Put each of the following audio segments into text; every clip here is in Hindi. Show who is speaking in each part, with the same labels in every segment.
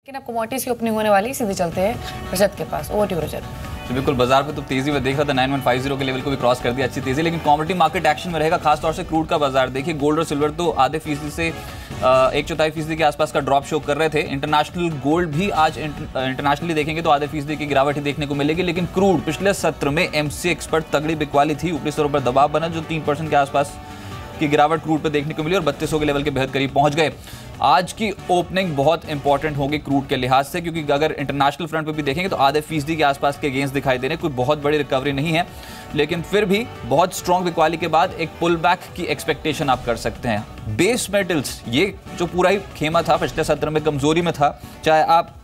Speaker 1: लेकिन अब कमोडिटीज की ओपनिंग होने वाली, सीधे चलते हैं रजत के पास। ओवर टू रजत।
Speaker 2: तो बिल्कुल बाजार पे तो तेजी में देख रहा था, 9150 के लेवल को भी क्रॉस कर दिया, अच्छी तेजी, लेकिन कमोडिटी मार्केट एक्शन में रहेगा, खासतौर से क्रूड का बाजार। देखिए गोल्ड और सिल्वर तो आधे फीसदी से 1/4% के आसपास का ड्रॉप शो कर रहे थे। इंटरनेशनल गोल्ड भी आज इंटरनेशनली देखेंगे तो आधे फीसदी की गिरावट ही देखने को मिलेगी, लेकिन क्रूड पिछले सत्र में एमसी एक्सपर्ट तगड़ी बिकवाली थी, ऊपरी स्तरों पर दबाव बना जो 3% के आसपास की गिरावट क्रूड पर देखने को मिली और 3200 के लेवल के बेहद करीब पहुंच गए। आज की ओपनिंग बहुत इंपॉर्टेंट होगी क्रूड के लिहाज से, क्योंकि अगर इंटरनेशनल फ्रंट पे भी देखेंगे तो आधे फीसदी के आसपास के गेंस दिखाई दे रहे हैं। कोई बहुत बड़ी रिकवरी नहीं है, लेकिन फिर भी बहुत स्ट्रॉन्ग बिकवाली के बाद एक पुल बैक की एक्सपेक्टेशन आप कर सकते हैं। बेस मेटल्स, ये जो पूरा ही खेमा था पिछले सत्र में कमजोरी में था, चाहे आप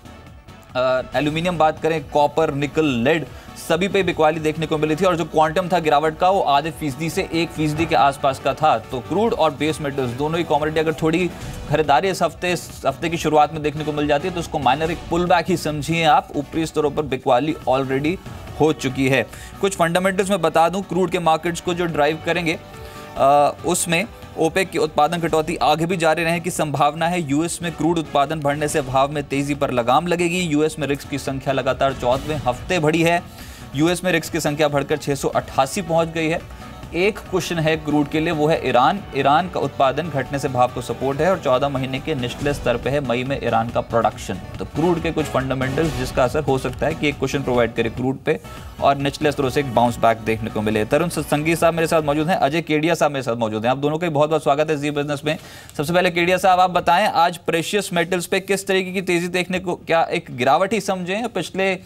Speaker 2: एल्यूमिनियम बात करें, कॉपर, निकल, लेड, सभी पे बिकवाली देखने को मिली थी और जो क्वांटम था गिरावट का वो आधे फीसदी से 1% के आसपास का था। तो क्रूड और बेस मेटल्स दोनों ही कमोडिटी अगर थोड़ी खरीदारी इस हफ्ते की शुरुआत में देखने को मिल जाती है तो उसको माइनर एक पुल बैक ही समझिए आप। ऊपरी स्तरों पर बिकवाली ऑलरेडी हो चुकी है। कुछ फंडामेंटल्स में बता दूं क्रूड के मार्केट्स को जो ड्राइव करेंगे, उसमें ओपेक की उत्पादन कटौती आगे भी जारी रहने की संभावना है। यूएस में क्रूड उत्पादन बढ़ने से भाव में तेजी पर लगाम लगेगी। यूएस में रिक्स की संख्या लगातार 14वें हफ्ते बढ़ी है। यूएस में रिक्स की संख्या बढ़कर 688 पहुंच गई है। एक क्वेश्चन है क्रूड के लिए, वो है ईरान का उत्पादन घटने से भाव को सपोर्ट है और 14 महीने के निचले स्तर पे है मई में ईरान का प्रोडक्शन। तो क्रूड के कुछ फंडामेंटल्स जिसका असर हो सकता है कि एक क्वेश्चन प्रोवाइड करे क्रूड पे और निचले स्तरों से एक बाउंस बैक देखने को मिले। तरुण सत्संगी साहब मेरे साथ मौजूद हैं, अजय केडिया साहब मेरे साथ मौजूद हैं। आप दोनों का ही बहुत बहुत स्वागत है जी बिजनेस में। सबसे पहले केडिया साहब आप बताएं, आज प्रेशियस मेटल्स पे किस तरीके की तेजी देखने को, क्या एक गिरावट ही समझें, पिछले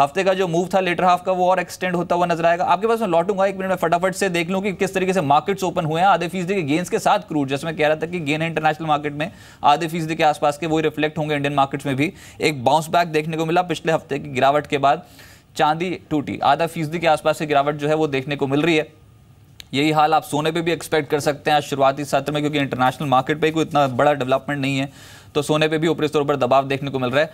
Speaker 2: हफ्ते का जो मूव था लेटर हाफ का वो और एक्सटेंड होता हुआ नजर आएगा? आपके पास मैं लौटूंगा, एक मिनट में फटाफट से देख लूं कि किस तरीके से मार्केट्स ओपन हुए हैं। आधे फीसदी के गेंस के साथ क्रूड, जैसे मैं कह रहा था कि गेन है इंटरनेशनल मार्केट में आधे फीसदी के आसपास के, वही रिफ्लेक्ट होंगे इंडियन मार्केट्स में भी। एक बाउंस बैक देखने को मिला पिछले हफ्ते की गिरावट के बाद। चांदी टूटी, आधा फीसदी के आसपास से गिरावट जो है वो देखने को मिल रही है। यही हाल आप सोने पे भी एक्सपेक्ट कर सकते हैं आज शुरुआती सत्र में, क्योंकि इंटरनेशनल मार्केट पे कोई इतना बड़ा डेवलपमेंट नहीं है, तो सोने पे भी ऊपरी स्तरों पर दबाव देखने को मिल रहा है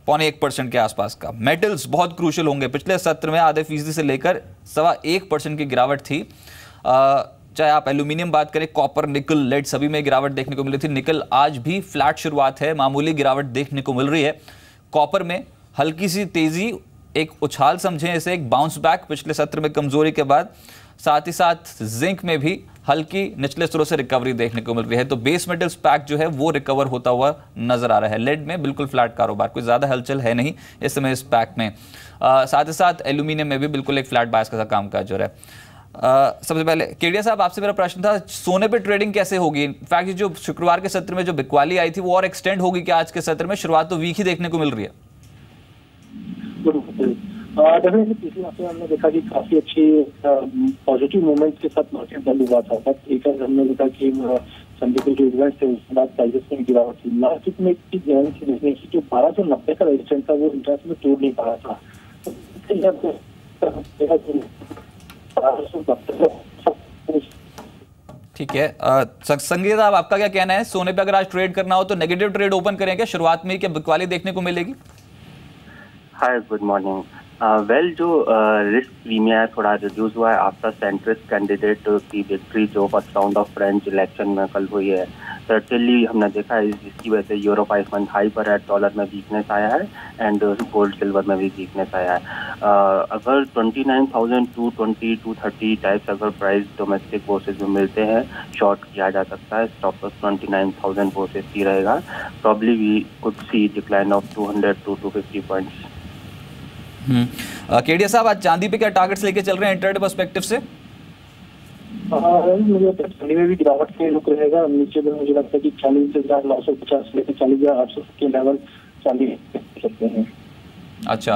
Speaker 2: 0.25% के आसपास का। मेटल्स बहुत क्रूशियल होंगे, पिछले सत्र में आधे फीसदी से लेकर 1.25% की गिरावट थी। चाहे आप एल्यूमिनियम बात करें, कॉपर, निकल, लेड, सभी में गिरावट देखने को मिली थी। निकल आज भी फ्लैट शुरुआत है, मामूली गिरावट देखने को मिल रही है। कॉपर में हल्की सी तेजी, एक उछाल समझें इसे, एक बाउंस बैक पिछले सत्र में कमजोरी के बाद। साथ ही साथ जिंक में भी हल्की निचले स्तरों से रिकवरी देखने को मिल रही है। तो बेस मेटल्स पैक जो है वो रिकवर होता हुआ नजर आ रहा है। लेड में बिल्कुल फ्लैट कारोबार, कोई ज्यादा हलचल है नहीं इस समय इस पैक में। साथ ही साथ एल्यूमिनियम में भी बिल्कुल एक फ्लैट बायस का काम काज हो रहा है। सबसे पहले केडिया साहब आपसे मेरा प्रश्न था, सोने पे ट्रेडिंग कैसे होगी? इनफैक्ट जो शुक्रवार के सत्र में जो बिकवाली आई थी वो और एक्सटेंड होगी क्या आज के सत्र में? शुरुआत तो वीक ही देखने को मिल रही है।
Speaker 3: डेफिनेटली पिछले हफ्ते हमने देखा कि काफी अच्छी पॉजिटिव मूवमेंट के साथ मार्केट बंद हुआ था, बट एक हमने देखा कि संडे के जो इवेंट्स थे उसके बाद प्राइसेस में गिरावट थी। लास्ट वीक में एक चीज ध्यान से देखने की, जो 1290 का रेजिस्टेंस था वो इंटरेस्ट में तोड़ नहीं पा रहा था।
Speaker 2: ठीक है, संगीत साहब आपका क्या कहना है? सोने पे अगर आज ट्रेड करना हो तो नेगेटिव ट्रेड ओपन करें क्या शुरुआत में, क्या बिकवाली देखने को मिलेगी?
Speaker 4: हाय, गुड मॉर्निंग। वेल, जो रिस्क प्रीमियम है थोड़ा रिड्यूस हुआ है आफ्टर सेंट्रिस्ट कैंडिडेट की विक्ट्री जो first round of French election में कल हुई है। सर्टेनली हमने देखा है जिसकी वजह से यूरो 5 मंथ हाई पर है, डॉलर में वीकनेस आया है एंड गोल्ड सिल्वर में भी वीकनेस आया है। अगर 29,220 230 टाइप्स अगर प्राइस डोमेस्टिक बोर्सेज में मिलते हैं, शॉर्ट किया जा सकता है। स्टॉप लॉस 29,000 बोर्सेज ही रहेगा। Probably we could see decline of 200 to 250 points.
Speaker 2: Kedia साहब आज चांदी पे क्या टारगेट्स लेके चल रहे हैं इंट्राडे पर्सपेक्टिव से?
Speaker 3: मुझे चांदी में भी गिरावट के रुक रहेगा। नीचे में मुझे लगता है कि 40,950 लेकर 40,800 के लेवल चांदी सकते हैं।
Speaker 2: अच्छा,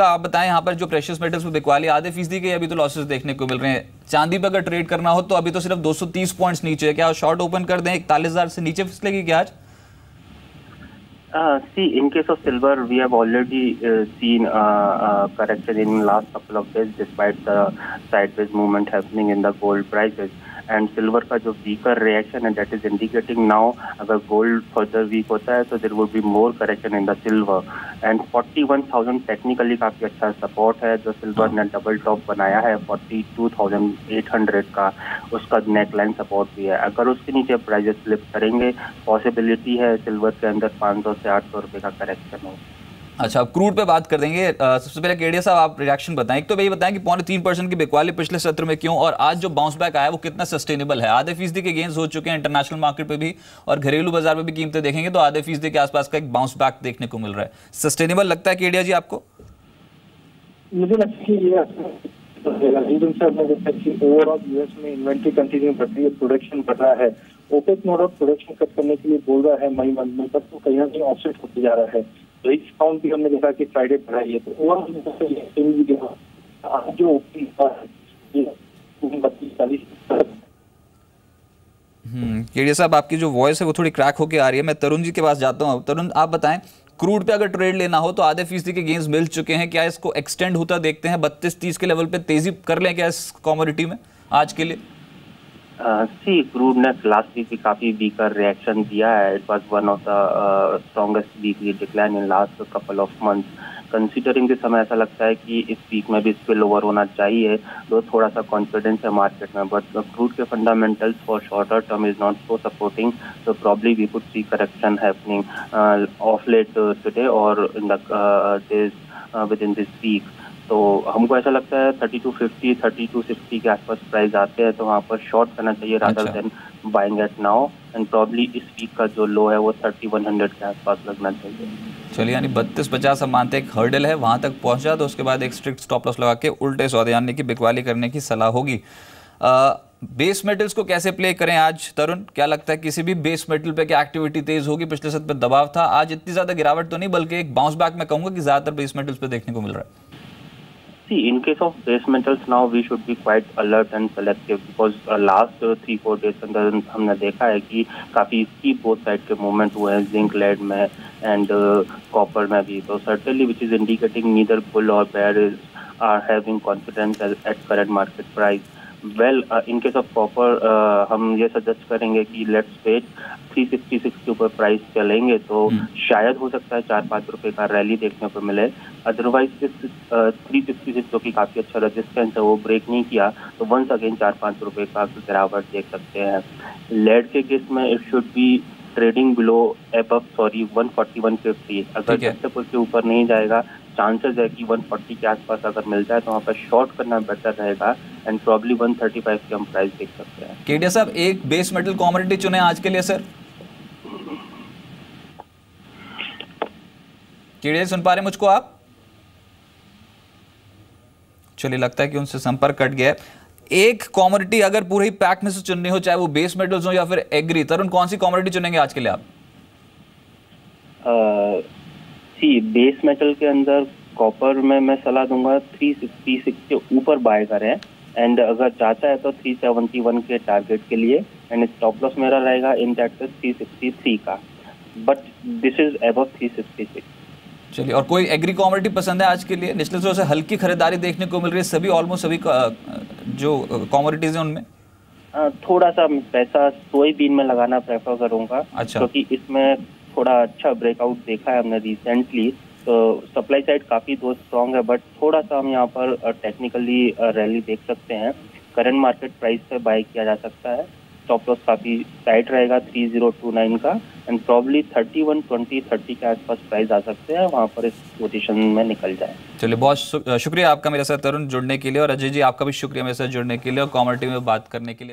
Speaker 2: आप बताएं यहाँ पर जो प्रेशियस मेटल्स में बिकवाली आधे फीसदी के अभी तो लॉसेस देखने को मिल रहे हैं। चांदी पे अगर ट्रेड करना हो तो अभी तो सिर्फ 230 पॉइंट्स नीचे है, क्या शॉर्ट ओपन कर दें? 41,000 से नीचे फिसलेगी क्या आज?
Speaker 4: See, in case of silver, we have already seen correction in last couple of days, despite the sideways movement happening in the gold prices. And silver का जो weaker reaction है, that is indicating now अगर gold further weak होता है तो there would be more correction in the silver. And 41,000 technically काफ़ी अच्छा सपोर्ट है। जो सिल्वर ने डबल टॉप बनाया है 42,800 का, उसका नेकलाइन सपोर्ट भी है। अगर उसके नीचे प्राइजेस स्लिप करेंगे, पॉसिबिलिटी है सिल्वर के अंदर 500 से 800 रुपये का करेक्शन हो।
Speaker 2: अच्छा, अब क्रूड पे बात कर देंगे। सबसे पहले केडिया साहब आप रिएक्शन बताएं। एक तो ये बताएं कि 3.25% की बिकवाली पिछले सत्र में क्यों, और आज जो बाउंस बैक आया वो कितना सस्टेनेबल है। आधे फीसदी के गेंस हो चुके हैं इंटरनेशनल मार्केट पे भी, और घरेलू बाजार में भी कीमतें देखेंगे तो आधे फीसदी के आसपास का एक बाउंस बैक देखने को मिल रहा है। सस्टेनेबल लगता है केडिया जी आपको?
Speaker 3: मुझे लगता है कि ये ओवरऑल यूएस में इन्वेंट्री कंटिन्यू बढ़ रही है, प्रोडक्शन बढ़ रहा है। OPEC no doubt production cut करने के लिए बोल रहा है मई मंथ में, तब तो कहीं ना कहीं ऑफसेट होते जा रहा है। रिच काउंट भी हमने देखा कि फ्राइडे बढ़ाई है, तो ओवरऑल आज जो ओपनिंग
Speaker 2: केडिया साहब आपकी जो वॉइस है वो थोड़ी क्रैक होके आ रही है। मैं तरुण जी के पास जाता हूँ। तरुण आप बताएं, क्रूड पे अगर ट्रेड लेना हो तो आधे फीसदी के गेंस मिल चुके हैं, क्या इसको एक्सटेंड होता देखते हैं? 32-30 के लेवल पे तेजी कर लें क्या इस कमोडिटी में आज के लिए?
Speaker 4: क्रूड ने लास्ट वीक भी काफी वीकर रिएक्शन दिया है। It was one of the strongest weekly decline in last couple of months. Considering this हमें ऐसा लगता है कि इस वीक में भी स्पिल ओवर होना चाहिए, तो थोड़ा सा कॉन्फिडेंस है मार्केट में। बट क्रूड के fundamentals for shorter term is not so supporting, so probably we could see correction happening of late today or in the days within this week. तो हमको ऐसा लगता है 3250, 3260 के आसपास प्राइस आते हैं, तो वहाँ पर शॉर्ट करना चाहिए rather than buying eight now. And probably इस वीक का जो लो है वो 3100 के आसपास लगना चाहिए।
Speaker 2: चलिए, यानी 32-50 हम मानते हैं एक हर्डल है, वहाँ तक पहुँचा तो उसके बाद एक स्ट्रिक्ट स्टॉप लॉस लगा के उल्टे सौदे यानी कि बिकवाली करने की सलाह होगी। बेस मेटल्स को कैसे प्ले करें आज तरुण? क्या लगता है किसी भी बेस मेटल पे क्या एक्टिविटी तेज होगी? पिछले सत्र पे दबाव था, आज इतनी ज्यादा गिरावट तो नहीं, बल्कि एक बाउंस बैक मैं कहूंगा कि ज्यादातर बेस मेटल्स पे देखने को मिल रहा है।
Speaker 4: See, in case of base metals now we should be quite alert and selective because last 3-4 days अंदर हमने देखा है कि काफी स्टीप बोथ साइड के मूवमेंट हुए हैं, जिंक लेड में एंड कॉपर में भी। तो certainly which is indicating neither bull or bear are having confidence at current market price. Well, in case of copper, हम ये सजेस्ट करेंगे कि लेट्स वेट 366 के ऊपर प्राइस चलेंगे तो शायद हो सकता है 4-5 रुपए का रैली देखने को मिले। अदरवाइज 366 जो कि काफी अच्छा रेजिस्टेंस है वो ब्रेक नहीं किया तो वंस अगेन 4-5 रुपए का गिरावट देख सकते हैं। लेड के केस में it should be trading below 140-150। अगर जब तक उसके ऊपर नहीं जाएगा चांसेस है कि 140 के आसपास अगर मिल जाए तो वहाँ पर शॉर्ट करना बेटर रहेगा एंड प्रॉब्ली 135 के हम प्राइस देख सकते हैं।
Speaker 2: केडिया साहब, एक बेस मेटल कमोडिटी चुने आज के लिए सर। केडिया सुन पा रहे मुझको आप? चलिए, लगता है कि उनसे संपर्क कट गया है। एक कमोडिटी अगर पूरे ही पैक में से चुननी हो, चाहे वो बेस मेटल्स हो या फिर एग्री, तरुण कौन सी कमोडिटी चुनेंगे आज के लिए आप?
Speaker 4: बेस मेटल के अंदर कॉपर में मैं सलाह दूंगा 366 के ऊपर बाय करें एंड अगर चाहता है तो 371 के टारगेट के लिए एंड स्टॉप लॉस मेरा रहेगा इन दैट केस 363 का, बट दिस इज अबव 366।
Speaker 2: चलिए, और कोई एग्री कमोडिटी पसंद है आज के लिए? निचले से हल्की खरीदारी देखने को मिल रही है, सभी ऑलमोस्ट सभी जो कमोडिटीज हैं उनमें
Speaker 4: थोड़ा सा पैसा सोयाबीन में लगाना प्रेफर करूंगा।
Speaker 2: अच्छा,
Speaker 4: क्योंकि इसमें थोड़ा अच्छा ब्रेकआउट देखा है हमने रिसेंटली, तो सप्लाई साइड काफी दो स्ट्रॉन्ग है, बट थोड़ा सा हम यहाँ पर टेक्निकली रैली देख सकते हैं। करंट मार्केट प्राइस पे बाय किया जा सकता है। स्टॉप लॉस काफी टाइट रहेगा 3029 का एंड प्रॉब्ली 3120-30 के आसपास प्राइस आ सकते हैं, वहाँ पर इस पोजीशन में निकल जाए।
Speaker 2: चलिए, बहुत शुक्रिया आपका मेरे साथ तरुण जुड़ने के लिए, और अजय जी आपका भी शुक्रिया मेरे साथ जुड़ने के लिए और कमोडिटी में बात करने के लिए।